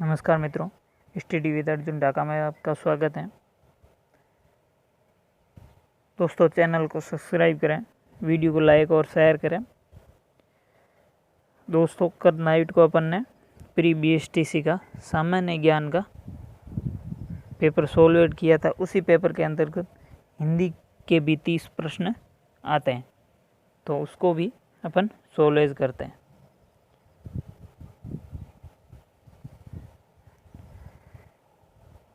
नमस्कार मित्रों, study with Arjun Dhaka में आपका स्वागत है। दोस्तों, चैनल को सब्सक्राइब करें, वीडियो को लाइक और शेयर करें। दोस्तों, कल नाइट को अपन ने प्री BSTC का सामान्य ज्ञान का पेपर सोल्व किया था। उसी पेपर के अंतर्गत हिंदी के भी 30 प्रश्न आते हैं, तो उसको भी अपन सोल्व करते हैं।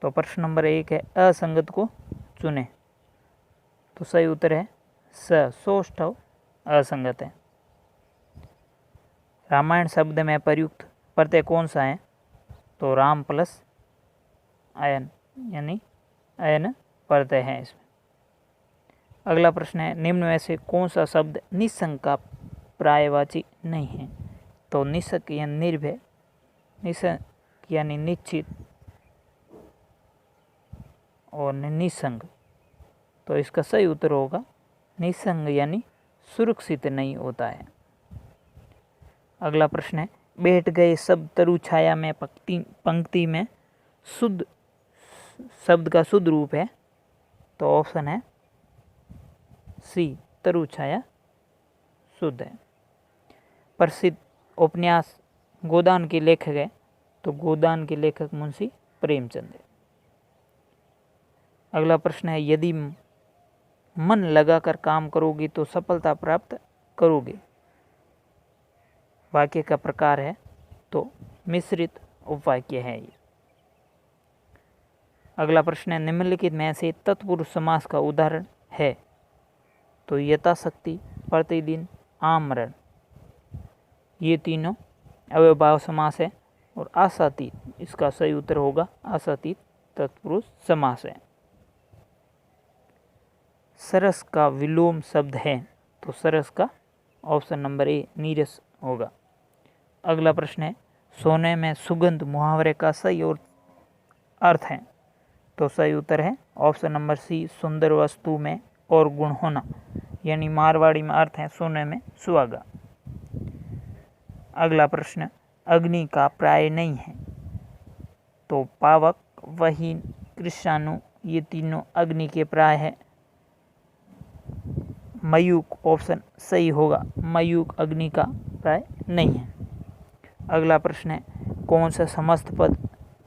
तो प्रश्न नंबर 1 है, असंगत को चुने। तो सही उत्तर है सौष्ठव असंगत है। रामायण शब्द में प्रयुक्त प्रत्यय कौन सा है? तो राम प्लस अयन, यानी अयन प्रत्यय है इसमें। अगला प्रश्न है, निम्न में से कौन सा शब्द निसंग का पर्यायवाची नहीं है? तो निसंग यानी निर्भय, निसंग यानी निश्चित और निसंग। तो इसका सही उत्तर होगा निसंग यानी सुरक्षित नहीं होता है। अगला प्रश्न है, बैठ गए शब्द तरु छाया में पंक्ति में शुद्ध शब्द का शुद्ध रूप है? तो ऑप्शन है सी, तरु छाया शुद्ध है। प्रसिद्ध उपन्यास गोदान के लेखक है? तो गोदान के लेखक मुंशी प्रेमचंद है। अगला प्रश्न है, यदि मन लगाकर काम करोगे तो सफलता प्राप्त करोगे। वाक्य का प्रकार है तो मिश्रित उपवाक्य है ये। अगला प्रश्न है, निम्नलिखित में से तत्पुरुष समास का उदाहरण है? तो यथाशक्ति, प्रतिदिन, आमरण। ये तीनों अव्ययभाव समास है और आशातीत, इसका सही उत्तर होगा आशातीत तत्पुरुष समास है। सरस का विलोम शब्द है? तो सरस का ऑप्शन नंबर ए नीरस होगा। अगला प्रश्न है, सोने में सुगंध मुहावरे का सही और अर्थ है? तो सही उत्तर है ऑप्शन नंबर सी, सुंदर वस्तु में और गुण होना, यानी मारवाड़ी में अर्थ है सोने में सुहागा। अगला प्रश्न, अग्नि का प्राय नहीं है? तो पावक, वहीन, कृषाणु, ये तीनों अग्नि के प्राय है। मयूक ऑप्शन सही होगा, मयूक अग्नि का प्राय नहीं है। अगला प्रश्न है, कौन सा समस्त पद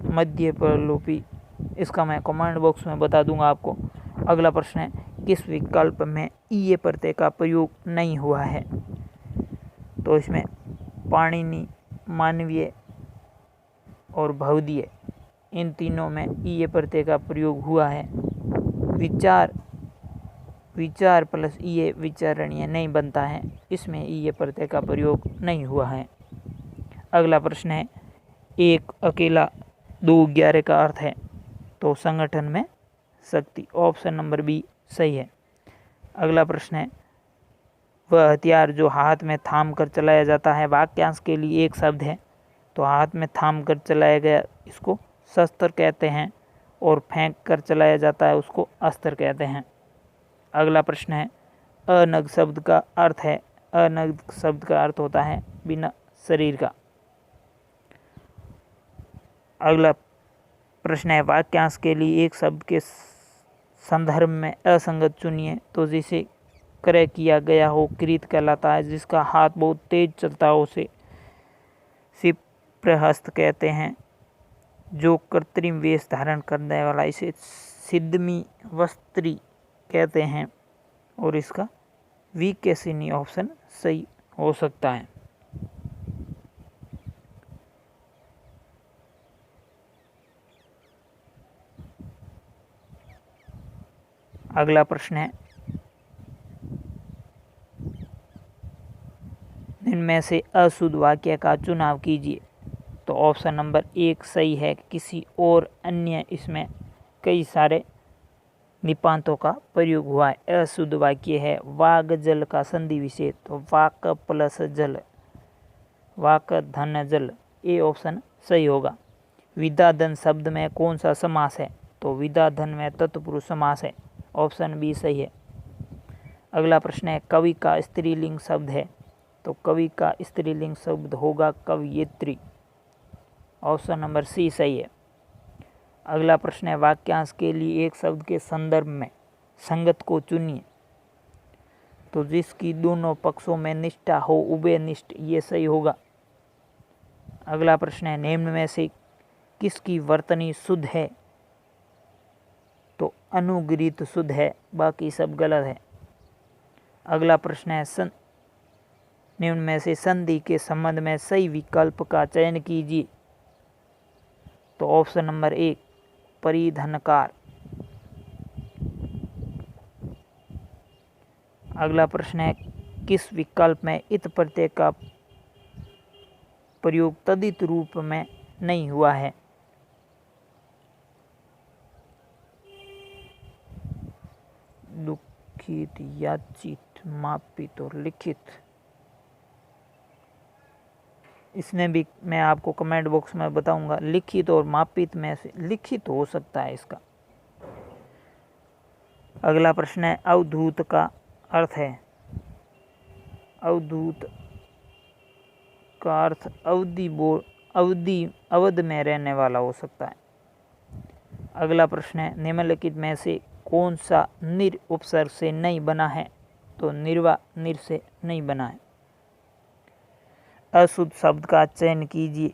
मध्य परलोपी? इसका मैं कमेंट बॉक्स में बता दूंगा आपको। अगला प्रश्न है, किस विकल्प में ईए प्रत्यय का प्रयोग नहीं हुआ है? तो इसमें पाणिनि, मानवीय और भवदीय, इन तीनों में ईए प्रत्यय का प्रयोग हुआ है। विचार प्लस ईए विचारणीय नहीं बनता है, इसमें ईए प्रत्यय का प्रयोग नहीं हुआ है। अगला प्रश्न है, एक अकेला 2 11 का अर्थ है? तो संगठन में शक्ति, ऑप्शन नंबर बी सही है। अगला प्रश्न है, वह हथियार जो हाथ में थाम कर चलाया जाता है वाक्यांश के लिए एक शब्द है? तो हाथ में थाम कर चलाया गया इसको शस्त्र कहते हैं, और फेंक कर चलाया जाता है उसको अस्त्र कहते हैं। अगला प्रश्न है, अनग शब्द का अर्थ है? अनग शब्द का अर्थ होता है बिना शरीर का। अगला प्रश्न है, वाक्यांश के लिए एक शब्द के संदर्भ में असंगत चुनिए। तो जिसे क्रय किया गया हो कृत कहलाता है, जिसका हाथ बहुत तेज चलता हो उसे सिप्रहस्त कहते हैं, जो कृत्रिम वेश धारण करने वाला इसे सिद्धमी वस्त्री कहते हैं, और इसका विकेसिनी ऑप्शन सही हो सकता है। अगला प्रश्न है, इनमें से अशुद्ध वाक्य का चुनाव कीजिए। तो ऑप्शन नंबर 1 सही है, किसी और अन्य, इसमें कई सारे निपांतों का प्रयोग हुआ है। अशुद्ध वाक्य है वाग जल का संधि विशेष, तो वाक प्लस जल, वाक धन जल, ये ऑप्शन सही होगा। विदाधन शब्द में कौन सा समास है? तो विदाधन में तत्पुरुष समास है, ऑप्शन बी सही है। अगला प्रश्न है, कवि का स्त्रीलिंग शब्द है? तो कवि का स्त्रीलिंग शब्द होगा कवयित्री। ऑप्शन नंबर सी सही है। अगला प्रश्न है, वाक्यांश के लिए एक शब्द के संदर्भ में संगत को चुनिए। तो जिसकी दोनों पक्षों में निष्ठा हो, उभयनिष्ठ, ये सही होगा। अगला प्रश्न है, निम्न में से किसकी वर्तनी शुद्ध है? तो अनुगृहीत शुद्ध है, बाकी सब गलत है। अगला प्रश्न है, निम्न में से संधि के संबंध में सही विकल्प का चयन कीजिए। तो ऑप्शन नंबर 1 परिधनकार। अगला प्रश्न है, किस विकल्प में इत प्रत्यय का प्रयोग तदित रूप में नहीं हुआ है? दुखित, याचित, मापित और लिखित। इसमें भी मैं आपको कमेंट बॉक्स में बताऊंगा। लिखित और मापित में से लिखित हो सकता है इसका। अगला प्रश्न है, अवधूत का अर्थ है। अवधूत का अर्थ अवध में रहने वाला हो सकता है। अगला प्रश्न है, निम्नलिखित में से कौन सा निर उपसर्ग से नहीं बना है? तो निर्वा निर से नहीं बना है। अशुद्ध शब्द का चयन कीजिए।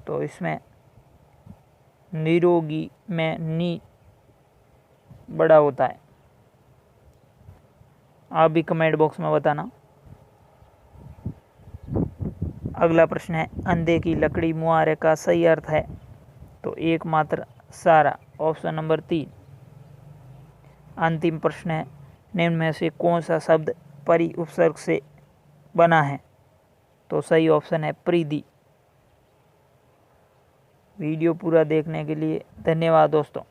तो इसमें निरोगी में नी बड़ा होता है। आप भी कमेंट बॉक्स में बताना। अगला प्रश्न है, अंधे की लकड़ी मुहावरे का सही अर्थ है। तो एकमात्र सारा, ऑप्शन नंबर 3। अंतिम प्रश्न है, निम्न में से कौन सा शब्द परि उपसर्ग से बना है? तो सही ऑप्शन है परिधि। वीडियो पूरा देखने के लिए धन्यवाद दोस्तों।